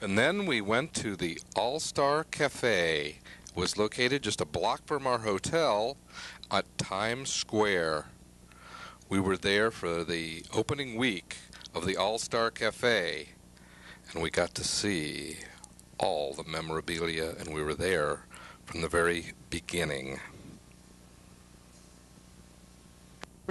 And then we went to the All-Star Cafe. It was located just a block from our hotel at Times Square. We were there for the opening week of the All-Star Cafe, and we got to see all the memorabilia, and we were there from the very beginning.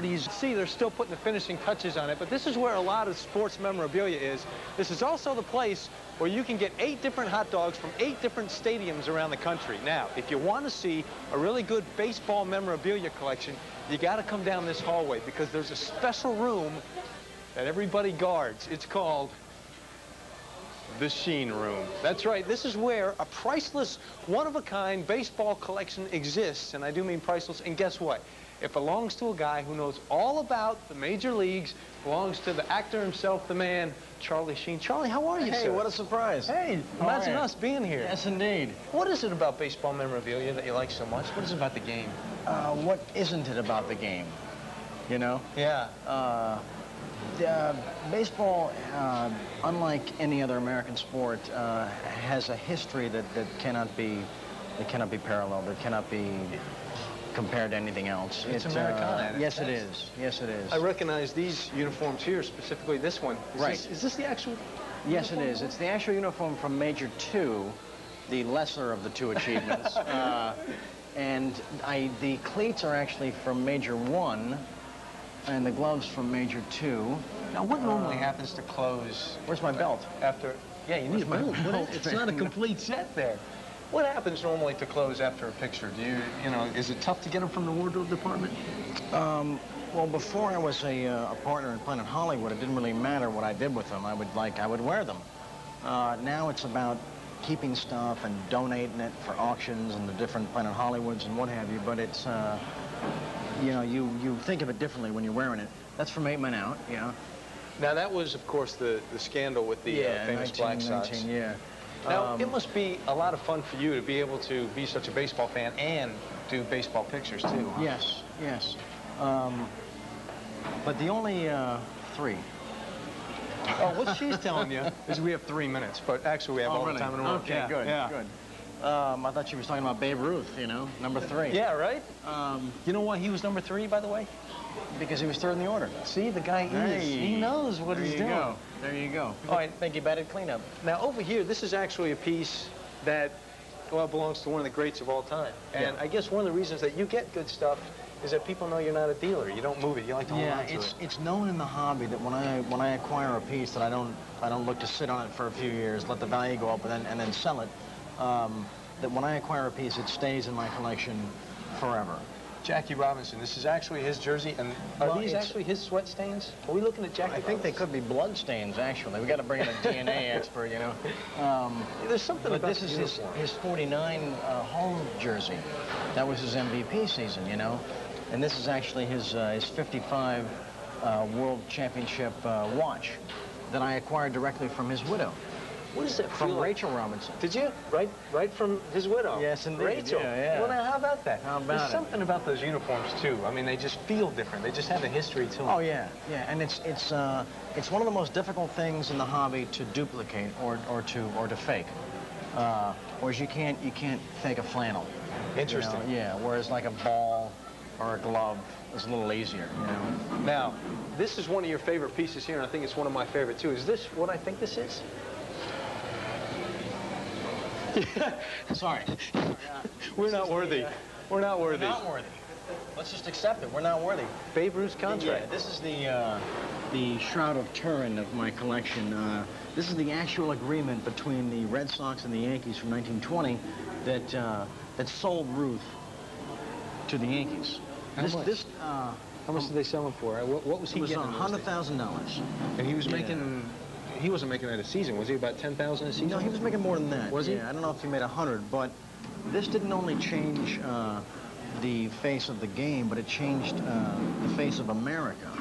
You see, they're still putting the finishing touches on it, but this is where a lot of sports memorabilia is. This is also the place where you can get 8 different hot dogs from 8 different stadiums around the country. Now, if you want to see a really good baseball memorabilia collection, you got to come down this hallway because there's a special room that everybody guards. It's called the Sheen room. That's right. This is where a priceless, one-of-a-kind baseball collection exists, and I do mean priceless. And guess what? It belongs to a guy who knows all about the major leagues, belongs to the actor himself, the man, Charlie Sheen. Charlie, how are you, sir? Hey, what a surprise. Hey, imagine us being here. Yes, indeed. What is it about baseball memorabilia that you like so much? What is it about the game? What isn't it about the game? You know? Yeah. Baseball, unlike any other American sport, has a history that cannot be paralleled. That cannot be compared to anything else. It's Americana. Yes, it is. Yes, it is. I recognize these uniforms here, specifically this one. Is this the actual Yes, it is. It's the actual uniform from Major 2, the lesser of the 2 achievements. And the cleats are actually from Major 1, and the gloves from Major 2. Now, what normally happens to clothes? Where's my belt? After, yeah, you need a belt. It's not a complete set there. What happens normally to clothes after a picture? You know, is it tough to get them from the wardrobe department? Well, before I was a partner in Planet Hollywood, it didn't really matter what I did with them. I would wear them. Now it's about keeping stuff and donating it for auctions and the different Planet Hollywoods and what have you. But it's, you know, you think of it differently when you're wearing it. That's from 8 Men Out, yeah. Now that was, of course, the scandal with the famous Black Sox. Yeah. Now, it must be a lot of fun for you to be able to be such a baseball fan and do baseball pictures, too. Huh? Yes, yes. But the only 3. Oh, what she's telling you is we have 3 minutes, but actually we have all the time in the world. Okay, good, good. I thought she was talking about Babe Ruth, you know, number 3. Yeah, right? You know why he was number 3, by the way? Because he was 3rd in the order. See, the guy is. He knows what he's doing. There you go. All right, thank you, batted cleanup. Now, over here, this is actually a piece that, well, belongs to one of the greats of all time. And I guess one of the reasons that you get good stuff is that people know you're not a dealer. You don't move it. You like to hold on to it. It's known in the hobby that when I acquire a piece that I don't look to sit on it for a few years, let the value go up, and then sell it. That when I acquire a piece, it stays in my collection forever. Jackie Robinson, this is actually his jersey, and are these actually his sweat stains? Are we looking at Jackie I think they could be blood stains, actually. We got to bring in a DNA expert, you know. There's something about this is his 49 home jersey. That was his MVP season, you know. And this is actually his 55 World Championship watch that I acquired directly from his widow. What does that From feel Rachel Robinson. Did you? Right from his widow? Yes, indeed. Rachel. Yeah. Well, now, how about that? How about There's it? something about those uniforms, too. I mean, they just feel different. They just have a history to them. Oh, yeah, yeah. And it's one of the most difficult things in the hobby to duplicate or to fake. Whereas you can't fake a flannel. Interesting. You know? Yeah, whereas like a ball or a glove is a little easier, you know. Now, this is one of your favorite pieces here, and I think it's one of my favorite, too. Is this what I think this is? Sorry. We're not worthy. We're not worthy. We're not worthy. Let's just accept it. We're not worthy. Babe Ruth's contract. Yeah, this is the Shroud of Turin of my collection. This is the actual agreement between the Red Sox and the Yankees from 1920 that sold Ruth to the Yankees. How much did they sell him for? What was he getting? It was $100,000. And he was making. He wasn't making that a season. Was he about 10,000 a season? No, he was making more than that. Was he? Yeah, I don't know if he made 100, but this didn't only change the face of the game, but it changed the face of America.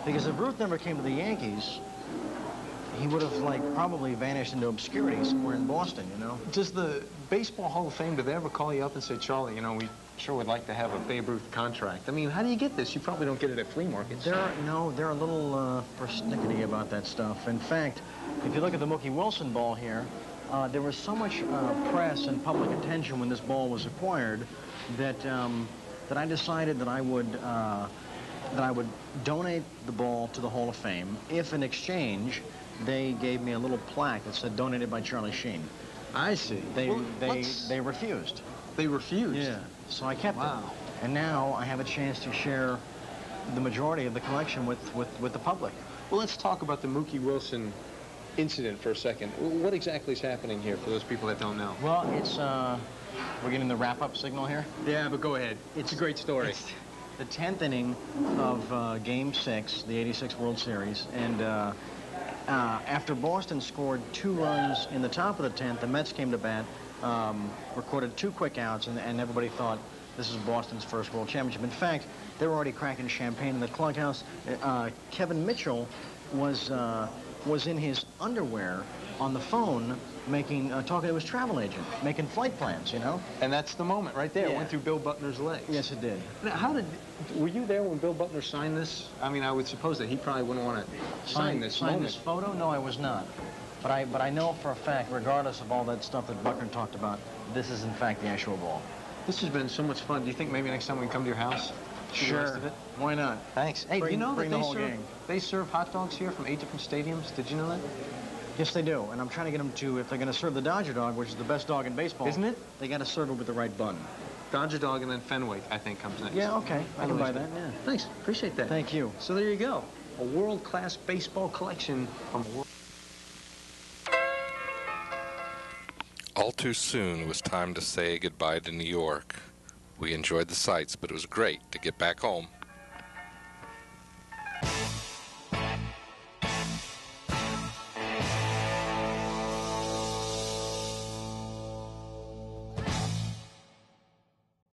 Because if Ruth never came to the Yankees, he would have, like, probably vanished into obscurity somewhere in Boston, you know? Does the Baseball Hall of Fame, do they ever call you up and say, Charlie, you know, we sure would like to have a Babe Ruth contract? I mean, how do you get this? You probably don't get it at flea markets. They're a little persnickety about that stuff. In fact, if you look at the Mookie Wilson ball here, there was so much press and public attention when this ball was acquired that that I decided that I would donate the ball to the Hall of Fame if, in exchange, they gave me a little plaque that said "Donated by Charlie Sheen." I see. They refused. They refused? Yeah. So I kept it. Wow. And now I have a chance to share the majority of the collection with the public. Well, let's talk about the Mookie Wilson incident for a second. What exactly is happening here for those people that don't know? Well, it's, we're getting the wrap-up signal here. Yeah, but go ahead. It's a great story. It's the 10th inning of Game 6, the '86 World Series, and after Boston scored 2 runs in the top of the 10th, the Mets came to bat, recorded 2 quick outs, and everybody thought this is Boston's first World Championship. In fact, they were already cracking champagne in the clubhouse. Kevin Mitchell was in his underwear on the phone talking to his travel agent, making flight plans, you know? And that's the moment right there. It Yeah. went through Bill Butner's legs. Yes, it did. Now, were you there when Bill Butner signed this? I mean, I would suppose that he probably wouldn't want to sign this Sign moment. this photo? No, I was not. But I know for a fact, regardless of all that stuff that Buckner talked about, this is in fact the actual ball. This has been so much fun. Do you think maybe next time we can come to your house? See the rest of it? Why not? Thanks. Hey, do you know that bring the whole gang. they serve hot dogs here from 8 different stadiums? Did you know that? Yes, they do. And I'm trying to get them to, if they're going to serve the Dodger dog, which is the best dog in baseball. Isn't it? They got to serve it with the right bun. Dodger dog and then Fenway, I think, comes next. Yeah, okay. I can buy that, yeah. Thanks. Appreciate that. Thank you. So there you go. A world-class baseball collection from world. All too soon, it was time to say goodbye to New York. We enjoyed the sights, but it was great to get back home.